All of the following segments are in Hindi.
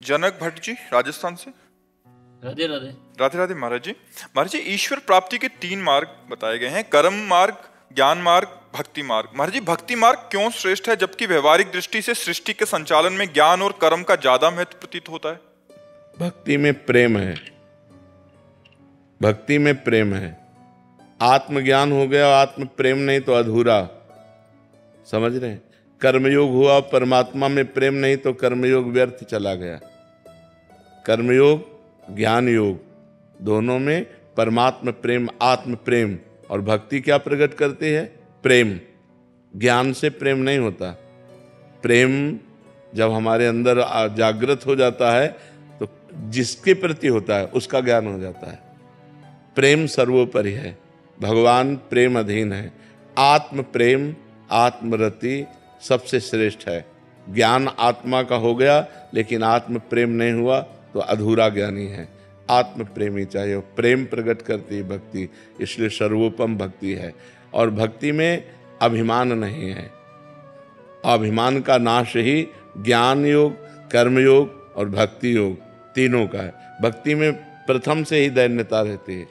जनक भट्ट जी राजस्थान से। राधे राधे। राधे राधे महाराज जी। महाराज जी, ईश्वर प्राप्ति के 3 मार्ग बताए गए हैं, कर्म मार्ग, ज्ञान मार्ग, भक्ति मार्ग। महाराज जी, भक्ति मार्ग क्यों श्रेष्ठ है, जबकि व्यवहारिक दृष्टि से सृष्टि के संचालन में ज्ञान और कर्म का ज्यादा महत्व प्रतीत होता है? भक्ति में प्रेम है, भक्ति में प्रेम है। आत्मज्ञान हो गया, आत्म प्रेम नहीं तो अधूरा। समझ रहे हैं? कर्मयोग हुआ, परमात्मा में प्रेम नहीं तो कर्मयोग व्यर्थ चला गया। कर्मयोग ज्ञान योग दोनों में परमात्मा प्रेम, आत्म प्रेम और भक्ति क्या प्रकट करती है? प्रेम। ज्ञान से प्रेम नहीं होता। प्रेम जब हमारे अंदर जागृत हो जाता है तो जिसके प्रति होता है उसका ज्ञान हो जाता है। प्रेम सर्वोपरि है, भगवान प्रेम अधीन है। आत्म प्रेम, आत्मरति सबसे श्रेष्ठ है। ज्ञान आत्मा का हो गया लेकिन आत्म प्रेम नहीं हुआ तो अधूरा ज्ञानी है। आत्म प्रेमी चाहिए, प्रेम प्रकट करती है भक्ति, इसलिए सर्वोपम भक्ति है। और भक्ति में अभिमान नहीं है। अभिमान का नाश ही ज्ञान योग, कर्म योग और भक्ति योग तीनों का है। भक्ति में प्रथम से ही दैन्यता रहती है।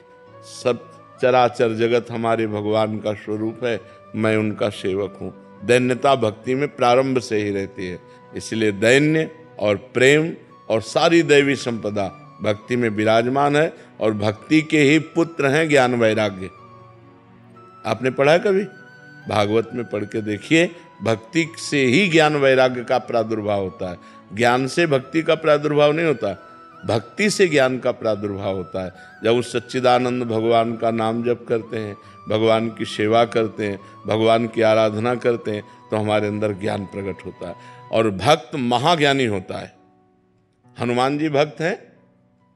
सब चराचर जगत हमारे भगवान का स्वरूप है, मैं उनका सेवक हूँ। दैन्यता भक्ति में प्रारंभ से ही रहती है, इसलिए दैन्य और प्रेम और सारी दैवी संपदा भक्ति में विराजमान है। और भक्ति के ही पुत्र हैं ज्ञान वैराग्य। आपने पढ़ा है कभी? भागवत में पढ़ के देखिए, भक्ति से ही ज्ञान वैराग्य का प्रादुर्भाव होता है। ज्ञान से भक्ति का प्रादुर्भाव नहीं होता, भक्ति से ज्ञान का प्रादुर्भाव होता है। जब उस सच्चिदानंद भगवान का नाम जप करते हैं, भगवान की सेवा करते हैं, भगवान की आराधना करते हैं तो हमारे अंदर ज्ञान प्रकट होता है। और भक्त महाज्ञानी होता है। हनुमान जी भक्त हैं।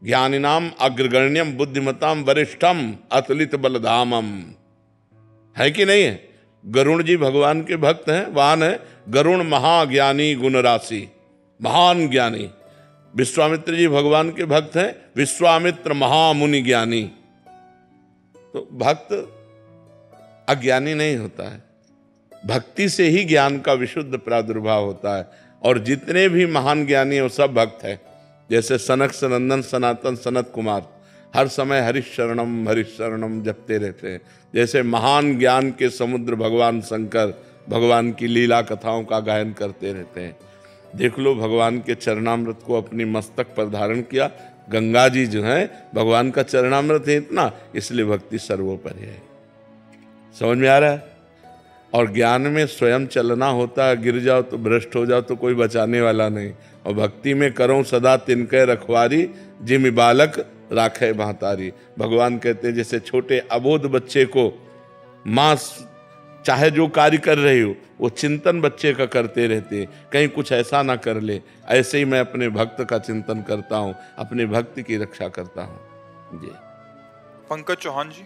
ज्ञानिनाम अग्रगण्यम बुद्धिमताम वरिष्ठम अतुलित बलधामम, है कि नहीं है? गरुण जी भगवान के भक्त हैं, वाहन है। गरुण महाज्ञानी गुण राशि, महान ज्ञानी। विश्वामित्र जी भगवान के भक्त हैं, विश्वामित्र महामुनि ज्ञानी। तो भक्त अज्ञानी नहीं होता है, भक्ति से ही ज्ञान का विशुद्ध प्रादुर्भाव होता है। और जितने भी महान ज्ञानी हैं वो सब भक्त हैं। जैसे सनक सनंदन सनातन सनत कुमार हर समय हरिशरणम जपते रहते हैं। जैसे महान ज्ञान के समुद्र भगवान शंकर भगवान की लीला कथाओं का गायन करते रहते हैं। देख लो, भगवान के चरणामृत को अपनी मस्तक पर धारण किया। गंगा जी जो है भगवान का चरणामृत है इतना, इसलिए भक्ति सर्वोपरि है। समझ में आ रहा है? और ज्ञान में स्वयं चलना होता है, गिर जाओ तो भ्रष्ट हो जाओ तो कोई बचाने वाला नहीं। और भक्ति में करो सदा तिनके रखवारी, जिम बालक राखे महतारी। भगवान कहते हैं जैसे छोटे अबोध बच्चे को माँ चाहे जो कार्य कर रही हो वो चिंतन बच्चे का करते रहते हैं, कहीं कुछ ऐसा ना कर ले। ऐसे ही मैं अपने भक्त का चिंतन करता हूँ, अपने भक्त की रक्षा करता हूँ। जी। पंकज चौहान जी।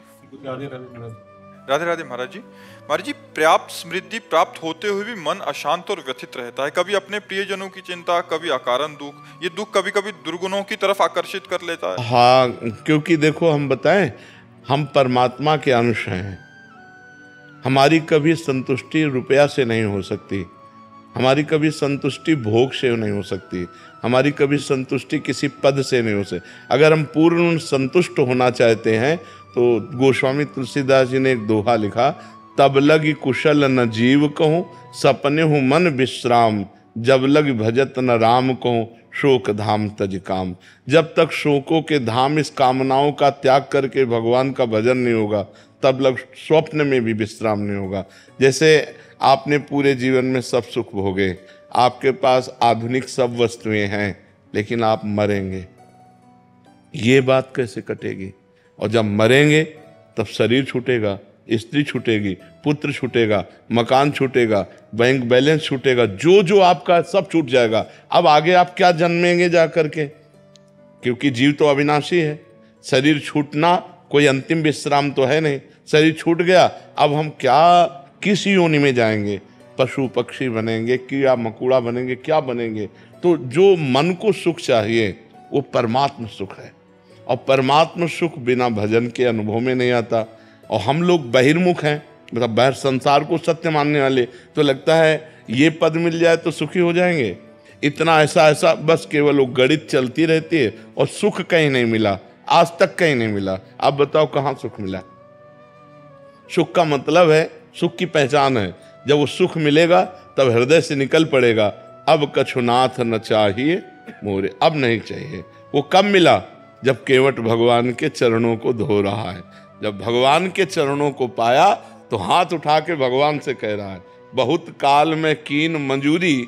राधे राधे महाराज जी। महाराज जी, पर्याप्त समृद्धि प्राप्त होते हुए भी मन अशांत और व्यथित रहता है। कभी अपने प्रियजनों की चिंता, कभी अकारण दुख। ये दुख कभी कभी दुर्गुणों की तरफ आकर्षित कर लेता है। हाँ, क्योंकि देखो हम बताएं, हम परमात्मा के अंश हैं। हमारी कभी संतुष्टि रुपया से नहीं हो सकती, हमारी कभी संतुष्टि भोग से नहीं हो सकती, हमारी कभी संतुष्टि किसी पद से नहीं हो सकती। अगर हम पूर्ण संतुष्ट होना चाहते हैं तो गोस्वामी तुलसीदास जी ने एक दोहा लिखा, तब लग कुशल न जीव कहूँ, सपने हूँ मन विश्राम, जब लग भजत न राम कहूँ, शोक धाम तज काम। जब तक शोकों के धाम, इस कामनाओं का त्याग करके भगवान का भजन नहीं होगा, तब लग स्वप्न में भी विश्राम नहीं होगा। जैसे आपने पूरे जीवन में सब सुख भोगे, आपके पास आधुनिक सब वस्तुएं हैं, लेकिन आप मरेंगे, ये बात कैसे कटेगी? और जब मरेंगे तब शरीर छूटेगा, स्त्री छूटेगी, पुत्र छूटेगा, मकान छूटेगा, बैंक बैलेंस छूटेगा, जो जो आपका सब छूट जाएगा। अब आगे आप क्या जन्मेंगे जा करके? क्योंकि जीव तो अविनाशी है। शरीर छूटना कोई अंतिम विश्राम तो है नहीं। शरीर छूट गया, अब हम क्या, किस योनि में जाएंगे? पशु पक्षी बनेंगे, कीड़ा मकोड़ा बनेंगे, क्या बनेंगे? तो जो मन को सुख चाहिए वो परमात्म सुख है, और परमात्म सुख बिना भजन के अनुभव में नहीं आता। और हम लोग बहिर्मुख हैं, मतलब बाहर संसार को सत्य मानने वाले, तो लगता है ये पद मिल जाए तो सुखी हो जाएंगे, इतना ऐसा ऐसा, बस केवल वो गणित चलती रहती है और सुख कहीं नहीं मिला, आज तक कहीं नहीं मिला। आप बताओ कहाँ सुख मिला? सुख का मतलब है, सुख की पहचान है, जब वो सुख मिलेगा तब हृदय से निकल पड़ेगा, अब कछुनाथ न चाहिए मोरे, अब नहीं चाहिए। वो कब मिला? जब केवट भगवान के चरणों को धो रहा है। जब भगवान के चरणों को पाया तो हाथ उठा के भगवान से कह रहा है, बहुत काल में कीन मंजूरी,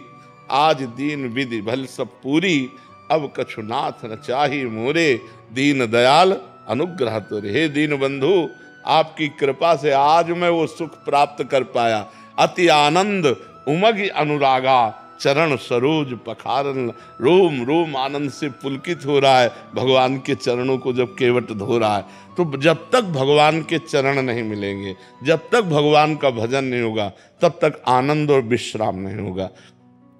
आज दीन विधि भल सब पूरी, अब कछुनाथ न चाही मोरे, दीन दयाल अनुग्रह तोरे। हे दीन बंधु, आपकी कृपा से आज मैं वो सुख प्राप्त कर पाया। अति आनंद उमग अनुरागा, चरण सरोज पखारन, रोम रोम आनंद से पुलकित हो रहा है भगवान के चरणों को जब केवट धो रहा है। तो जब तक भगवान के चरण नहीं मिलेंगे, जब तक भगवान का भजन नहीं होगा, तब तक आनंद और विश्राम नहीं होगा।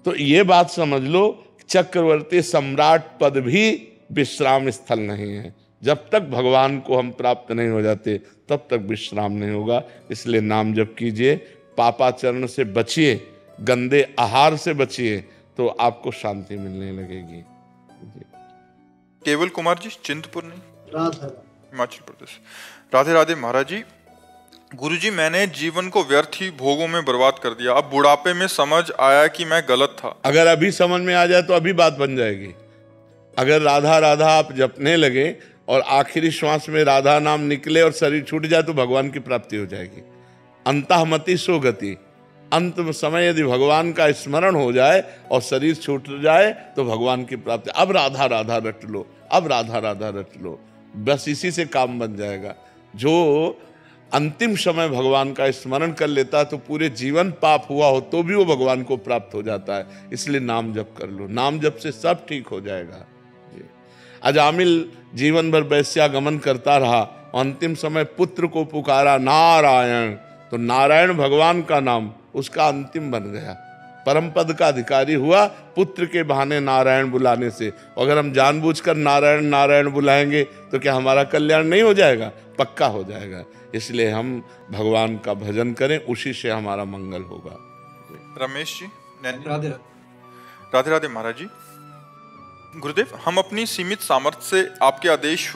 तो ये बात समझ लो, चक्रवर्ती सम्राट पद भी विश्राम स्थल नहीं है। जब तक भगवान को हम प्राप्त नहीं हो जाते तब तक विश्राम नहीं होगा। इसलिए नाम जप कीजिए, पापाचरण से बचिए, गंदे आहार से बचिए, तो आपको शांति मिलने लगेगी। केवल कुमार जी, चिंतपूर्णी, हिमाचल प्रदेश। राधे राधे महाराज जी। गुरुजी, मैंने जीवन को व्यर्थ ही भोगों में बर्बाद कर दिया। अब बुढ़ापे में समझ आया कि मैं गलत था। अगर अभी समझ में आ जाए तो अभी बात बन जाएगी। अगर राधा राधा आप जपने लगे और आखिरी श्वास में राधा नाम निकले और शरीर छूट जाए तो भगवान की प्राप्ति हो जाएगी। अंतःमति सो गति, अंत समय यदि भगवान का स्मरण हो जाए और शरीर छूट जाए तो भगवान की प्राप्ति। अब राधा राधा रट लो, अब राधा राधा रट लो, बस इसी से काम बन जाएगा। जो अंतिम समय भगवान का स्मरण कर लेता है तो पूरे जीवन पाप हुआ हो तो भी वो भगवान को प्राप्त हो जाता है। इसलिए नाम जप कर लो, नाम जप से सब ठीक हो जाएगा। अजामिल जीवन भर वैश्यागमन करता रहा, अंतिम समय पुत्र को पुकारा नारायण, तो नारायण भगवान का नाम उसका अंतिम बन गया, परम पद का अधिकारी हुआ पुत्र के बहाने नारायण बुलाने से। अगर हम जानबूझकर नारायण नारायण बुलाएंगे तो क्या हमारा कल्याण नहीं हो जाएगा? पक्का हो जाएगा। इसलिए हम भगवान का भजन करें, उसी से हमारा मंगल होगा। रमेश जी, राधे राधे राधे महाराज जी। गुरुदेव, हम अपनी सीमित सामर्थ्य से आपके आदेश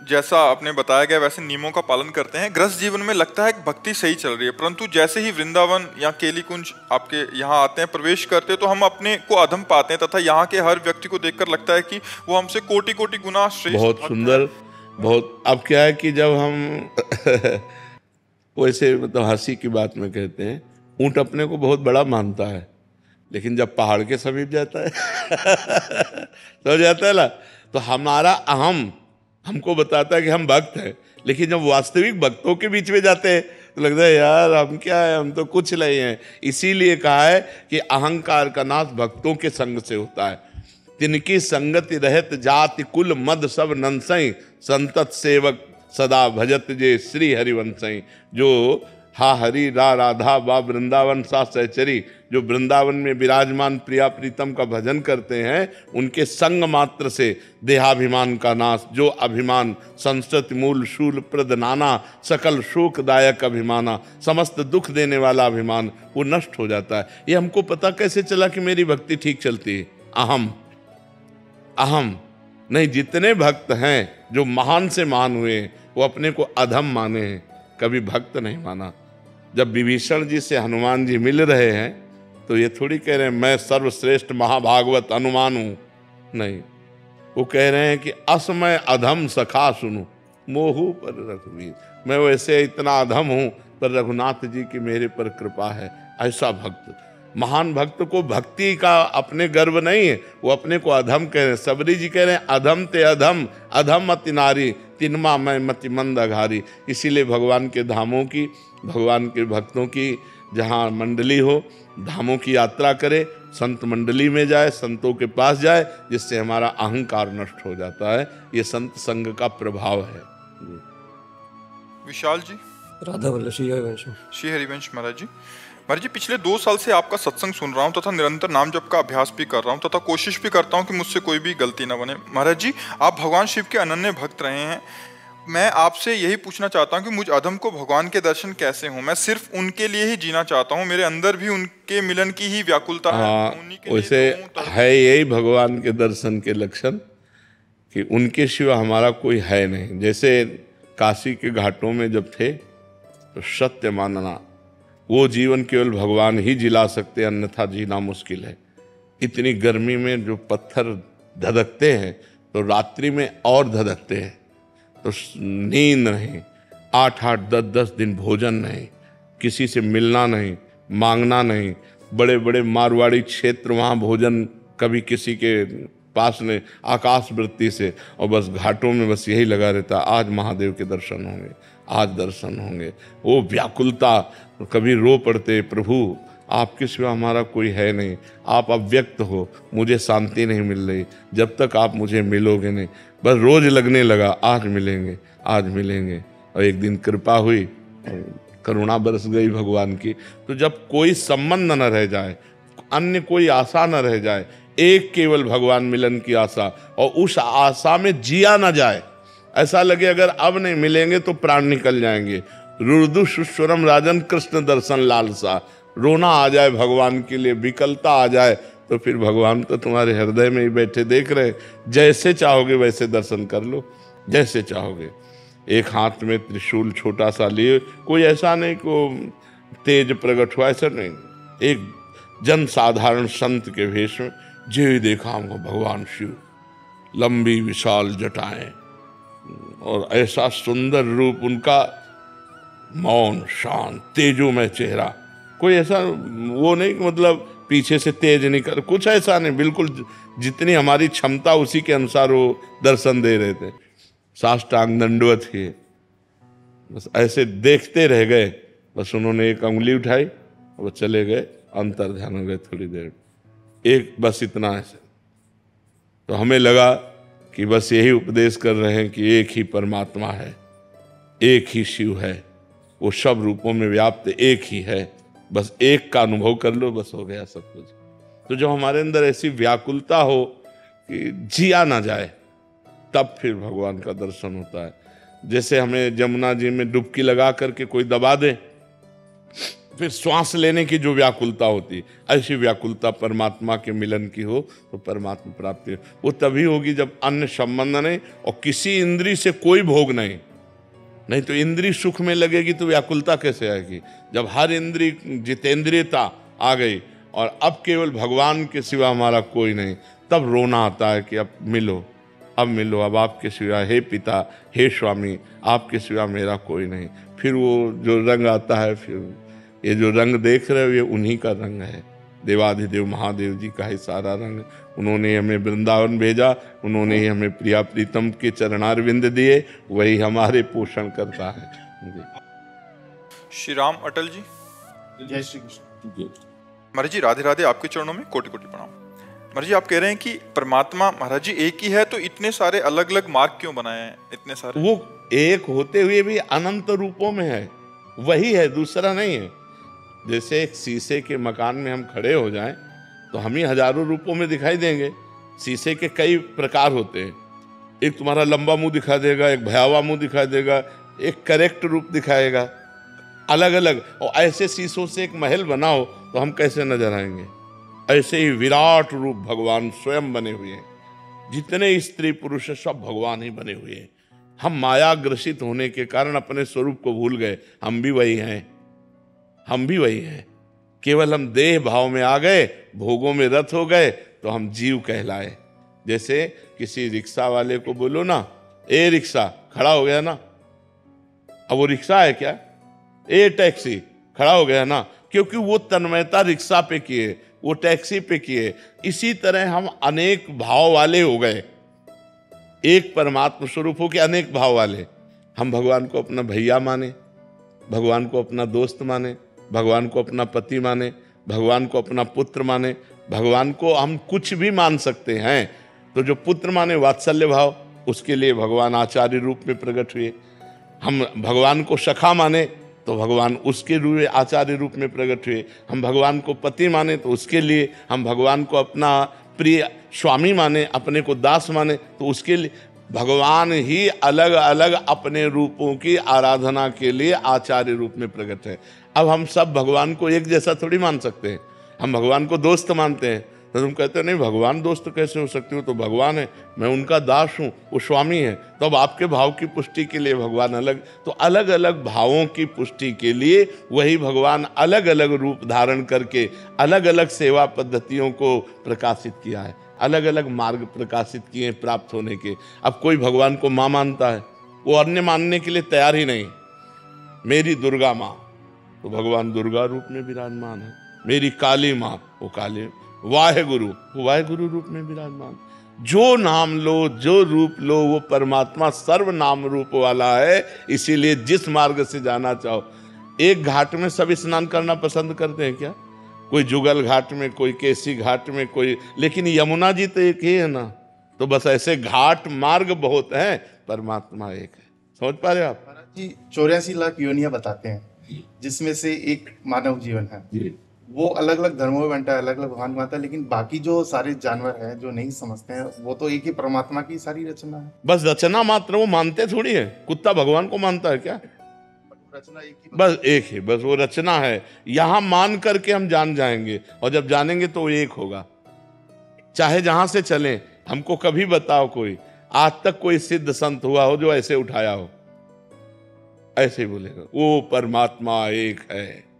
जैसा आपने बताया गया वैसे नियमों का पालन करते हैं। गृहस्थ जीवन में लगता है कि भक्ति सही चल रही है, परंतु जैसे ही वृंदावन या केली कुंज आपके यहाँ आते हैं, प्रवेश करते हैं, तो हम अपने को अधम पाते हैं तथा यहाँ के हर व्यक्ति को देखकर लगता है कि वो हमसे कोटि कोटि गुना श्रेष्ठ। बहुत सुंदर, बहुत। अब क्या है कि जब हम वैसे मतलब हंसी की बात में कहते हैं, ऊंट अपने को बहुत बड़ा मानता है, लेकिन जब पहाड़ के समीप जाता है तो जाता है ना, तो हमारा अहम हमको बताता है कि हम भक्त हैं, लेकिन जब वास्तविक भक्तों के बीच में जाते हैं तो लगता है यार हम क्या है, हम तो कुछ नहीं हैं। इसीलिए कहा है कि अहंकार का नाश भक्तों के संग से होता है। तिनकी संगति रहत जाति कुल मद सब नंसई, संतत सेवक सदा भजत जे श्री हरिवंशई। जो हा हरि रा राधा बा वृंदावन सा सहचरी, जो वृंदावन में विराजमान प्रिया प्रीतम का भजन करते हैं, उनके संग मात्र से देहाभिमान का नाश, जो अभिमान संस्कृति मूल शूल प्रद नाना, सकल शोकदायक अभिमाना, समस्त दुख देने वाला अभिमान वो नष्ट हो जाता है। ये हमको पता कैसे चला कि मेरी भक्ति ठीक चलती है? अहम नहीं, जितने भक्त हैं जो महान से महान हुए वो अपने को अधम माने हैं, कभी भक्त नहीं माना। जब विभीषण जी से हनुमान जी मिल रहे हैं तो ये थोड़ी कह रहे हैं मैं सर्वश्रेष्ठ महाभागवत हनुमान हूं, नहीं, वो कह रहे हैं कि असमय अधम सखा सुनु मोहू पर रघुवीर, मैं वैसे इतना अधम हूं पर रघुनाथ जी की मेरे पर कृपा है। ऐसा भक्त, महान भक्त को भक्ति का अपने गर्व नहीं है, वो अपने को अधम कह रहे हैं। सबरी जी कह रहे हैं अधम ते अधम, अधम अति नारी, तिनमा मैं मति मंद अघारी। इसीलिए भगवान के धामों की, भगवान के भक्तों की जहाँ मंडली हो, धामों की यात्रा करे, संत मंडली में जाए, संतों के पास जाए, जिससे हमारा अहंकार नष्ट हो जाता है। ये संत संग का प्रभाव है। विशाल जी, राधा वल्लभ श्री हरिवंश। श्री हरिवंश महाराज जी। महाराज जी, पिछले 2 साल से आपका सत्संग सुन रहा हूँ तथा निरंतर नाम जप का अभ्यास भी कर रहा हूँ तथा कोशिश भी करता हूँ कि मुझसे कोई भी गलती ना बने। महाराज जी, आप भगवान शिव के अनन्य भक्त रहे हैं मैं आपसे यही पूछना चाहता हूँ कि मुझ अधम को भगवान के दर्शन कैसे हों? मैं सिर्फ उनके लिए ही जीना चाहता हूँ, मेरे अंदर भी उनके मिलन की ही व्याकुलता है। उन्हीं के लिए वैसे है यही भगवान के दर्शन के लक्षण कि उनके सिवा हमारा कोई है नहीं। जैसे काशी के घाटों में जब थे तो सत्य मानना, वो जीवन केवल भगवान ही जिला सकते, अन्यथा जीना मुश्किल है। इतनी गर्मी में जो पत्थर धधकते हैं तो रात्रि में और धधकते हैं, तो नींद नहीं, 8-8, 10-10 दिन भोजन नहीं, किसी से मिलना नहीं, मांगना नहीं। बड़े बड़े मारवाड़ी क्षेत्र, वहाँ भोजन कभी किसी के पास नहीं, आकाश वृत्ति से, और बस घाटों में बस यही लगा रहता, आज महादेव के दर्शन होंगे, आज दर्शन होंगे। वो व्याकुलता, कभी रो पड़ते, प्रभु आपके सिवा हमारा कोई है नहीं, आप अव्यक्त हो, मुझे शांति नहीं मिल रही, जब तक आप मुझे मिलोगे नहीं। बस रोज लगने लगा, आज मिलेंगे, आज मिलेंगे। और एक दिन कृपा हुई, करुणा बरस गई भगवान की। तो जब कोई संबंध न रह जाए, अन्य कोई आशा न रह जाए, एक केवल भगवान मिलन की आशा, और उस आशा में जिया न जाए, ऐसा लगे अगर अब नहीं मिलेंगे तो प्राण निकल जाएंगे। रुदु सुस्वरम राजन कृष्ण दर्शन लालसा, रोना आ जाए भगवान के लिए, विकलता आ जाए, तो फिर भगवान तो तुम्हारे हृदय में ही बैठे देख रहे, जैसे चाहोगे वैसे दर्शन कर लो, जैसे चाहोगे। एक हाथ में त्रिशूल छोटा सा लिए, कोई ऐसा नहीं को तेज प्रकट हुआ, ऐसा नहीं, एक जन साधारण संत के वेश में, जो ही देखा हमको भगवान शिव, लंबी विशाल जटाएं और ऐसा सुंदर रूप उनका, मौन शांत तेजोमय चेहरा, कोई ऐसा वो नहीं मतलब पीछे से तेज निकल, कुछ ऐसा नहीं, बिल्कुल जितनी हमारी क्षमता उसी के अनुसार वो दर्शन दे रहे थे। साष्टांग दंडवत किए, बस ऐसे देखते रह गए। बस उन्होंने एक उंगली उठाई, वो चले गए, अंतर ध्यान हो गए थोड़ी देर, एक बस इतना ऐसे। तो हमें लगा कि बस यही उपदेश कर रहे हैं कि एक ही परमात्मा है, एक ही शिव है, वो सब रूपों में व्याप्त एक ही है, बस एक का अनुभव कर लो, बस हो गया सब कुछ। तो जब हमारे अंदर ऐसी व्याकुलता हो कि जिया ना जाए, तब फिर भगवान का दर्शन होता है। जैसे हमें जमुना जी में डुबकी लगा करके कोई दबा दे, फिर श्वास लेने की जो व्याकुलता होती, ऐसी व्याकुलता परमात्मा के मिलन की हो तो परमात्मा प्राप्ति वो तभी होगी जब अन्य संबंध नहीं और किसी इंद्री से कोई भोग नहीं। नहीं तो इंद्री सुख में लगेगी तो व्याकुलता कैसे आएगी? जब हर इंद्री जितेंद्रियता आ गई और अब केवल भगवान के सिवा हमारा कोई नहीं, तब रोना आता है कि अब मिलो, अब मिलो, अब आपके सिवा, हे पिता, हे स्वामी, आपके सिवा मेरा कोई नहीं। फिर वो जो रंग आता है, फिर ये जो रंग देख रहे हो ये उन्हीं का रंग है, देवाधिदेव महादेव जी का ही सारा रंग। उन्होंने हमें वृंदावन भेजा, उन्होंने ही हमें प्रिया प्रीतम के चरणारविंद दिए, वही हमारे पोषण करता है। श्री राम अटल जी, जय श्री कृष्ण। महाराज जी राधे राधे, आपके चरणों में कोटि कोटि प्रणाम। महाराज जी आप कह रहे हैं कि परमात्मा महाराज जी एक ही है, तो इतने सारे अलग अलग मार्ग क्यों बनाए हैं? इतने सारे, वो एक होते हुए भी अनंत रूपों में है, वही है, दूसरा नहीं है। जैसे एक शीशे के मकान में हम खड़े हो जाएं तो हम ही हजारों रूपों में दिखाई देंगे। शीशे के कई प्रकार होते हैं, एक तुम्हारा लंबा मुंह दिखा देगा, एक भयावह मुंह दिखाई देगा, एक करेक्ट रूप दिखाएगा, अलग अलग। और ऐसे शीशों से एक महल बनाओ तो हम कैसे नजर आएंगे? ऐसे ही विराट रूप भगवान स्वयं बने हुए हैं। जितने स्त्री पुरुष सब भगवान ही बने हुए हैं। हम माया ग्रसित होने के कारण अपने स्वरूप को भूल गए। हम भी वही हैं, हम भी वही हैं, केवल हम देह भाव में आ गए, भोगों में रत हो गए तो हम जीव कहलाए। जैसे किसी रिक्शा वाले को बोलो ना, ए रिक्शा, खड़ा हो गया ना, अब वो रिक्शा है क्या? ए टैक्सी, खड़ा हो गया ना, क्योंकि वो तन्मयता रिक्शा पे किए, वो टैक्सी पे किए। इसी तरह हम अनेक भाव वाले हो गए, एक परमात्मा स्वरूप हो के अनेक भाव वाले। हम भगवान को अपना भैया माने, भगवान को अपना दोस्त माने, भगवान को अपना पति माने, भगवान को अपना पुत्र माने, भगवान को हम कुछ भी मान सकते हैं। तो जो पुत्र माने वात्सल्य भाव, उसके लिए भगवान आचार्य रूप में प्रकट हुए। हम भगवान को सखा माने तो भगवान उसके रूप में आचार्य रूप में प्रकट हुए। हम भगवान को पति माने तो उसके लिए, हम भगवान को अपना प्रिय स्वामी माने, अपने को दास माने तो उसके लिए भगवान ही अलग अलग अपने रूपों की आराधना के लिए आचार्य रूप में प्रकट है। अब हम सब भगवान को एक जैसा थोड़ी मान सकते हैं। हम भगवान को दोस्त मानते हैं, तो तुम कहते हो नहीं भगवान दोस्त कैसे हो सकते हो, तो भगवान है, मैं उनका दास हूँ, वो स्वामी है। तो अब आपके भाव की पुष्टि के लिए भगवान अलग, तो अलग अलग भावों की पुष्टि के लिए वही भगवान अलग अलग रूप धारण करके अलग अलग सेवा पद्धतियों को प्रकाशित किया है, अलग अलग मार्ग प्रकाशित किए हैं प्राप्त होने के। अब कोई भगवान को माँ मानता है, वो अन्य मानने के लिए तैयार ही नहीं। मेरी दुर्गा माँ, तो भगवान दुर्गा रूप में विराजमान है। मेरी काली माँ, वो काली, वाहेगुरु, वो वाहेगुरु रूप में विराजमान। जो नाम लो, जो रूप लो, वो परमात्मा सर्वनाम रूप वाला है। इसीलिए जिस मार्ग से जाना चाहो, एक घाट में सब स्नान करना पसंद करते हैं क्या? कोई जुगल घाट में, कोई केसी घाट में, कोई, लेकिन यमुना जी तो एक ही है ना। तो बस ऐसे घाट मार्ग बहुत हैं, परमात्मा एक है। समझ पा रहे हो आप? महाराज जी 84 लाख योनियां बताते हैं, जिसमें से एक मानव जीवन है जी। वो अलग अलग धर्मों में बंटा है, अलग अलग भगवान मानता है, लेकिन बाकी जो सारे जानवर हैं जो नहीं समझते हैं, वो तो एक ही परमात्मा की सारी रचना है। बस रचना मात्र, वो मानते थोड़ी है। कुत्ता भगवान को मानता है क्या? रचना एक ही, बस एक ही, बस वो रचना है। यहां मान करके हम जान जाएंगे, और जब जानेंगे तो वो एक होगा। चाहे जहां से चलें, हमको कभी बताओ कोई आज तक कोई सिद्ध संत हुआ हो जो ऐसे उठाया हो, ऐसे ही बोलेगा वो परमात्मा एक है।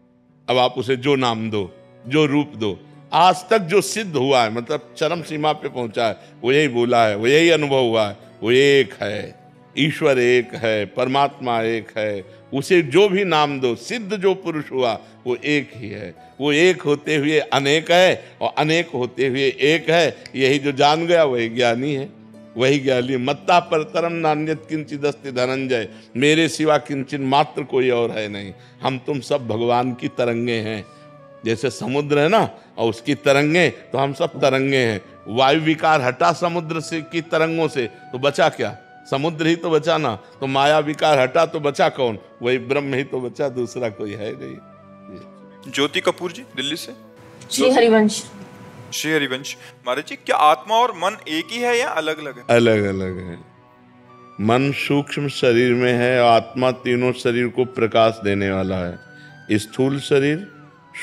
अब आप उसे जो नाम दो, जो रूप दो, आज तक जो सिद्ध हुआ है, मतलब चरम सीमा पे पहुंचा है, वो यही बोला है, वो यही अनुभव हुआ है, वो एक है, ईश्वर एक है, परमात्मा एक है। उसे जो भी नाम दो, सिद्ध जो पुरुष हुआ वो एक ही है। वो एक होते हुए अनेक है, और अनेक होते हुए एक है। यही जो जान गया वही ज्ञानी है, वही ज्ञानी। मत्ता परतरम नान्यत किंचिदस्ति धनंजय, मेरे सिवा किंचन मात्र कोई और है नहीं। हम तुम सब भगवान की तरंगे हैं। जैसे समुद्र है ना, और उसकी तरंगे, तो हम सब तरंगे हैं। वायु विकार हटा समुद्र से की तरंगों से, तो बचा क्या? समुद्र ही तो बचा ना। तो माया विकार हटा तो बचा कौन? वही ब्रह्म ही तो बचा, दूसरा कोई है नहीं। ज्योति कपूर जी दिल्ली से। श्री हरिवंश। श्री हरिवंश, महाराज जी क्या आत्मा और मन एक ही है या अलग अलग है? अलग अलग है। मन सूक्ष्म शरीर में है, आत्मा तीनों शरीर को प्रकाश देने वाला है। स्थूल शरीर,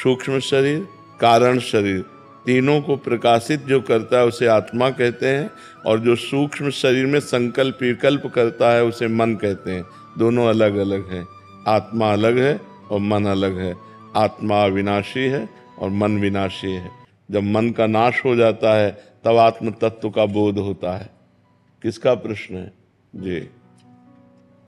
सूक्ष्म शरीर, कारण शरीर, तीनों को प्रकाशित जो करता है उसे आत्मा कहते हैं, और जो सूक्ष्म शरीर में संकल्प विकल्प करता है उसे मन कहते हैं। दोनों अलग अलग हैं। आत्मा अलग है और मन अलग है। आत्मा अविनाशी है और मन विनाशी है। जब मन का नाश हो जाता है तब आत्म तत्व का बोध होता है। किसका प्रश्न है जी?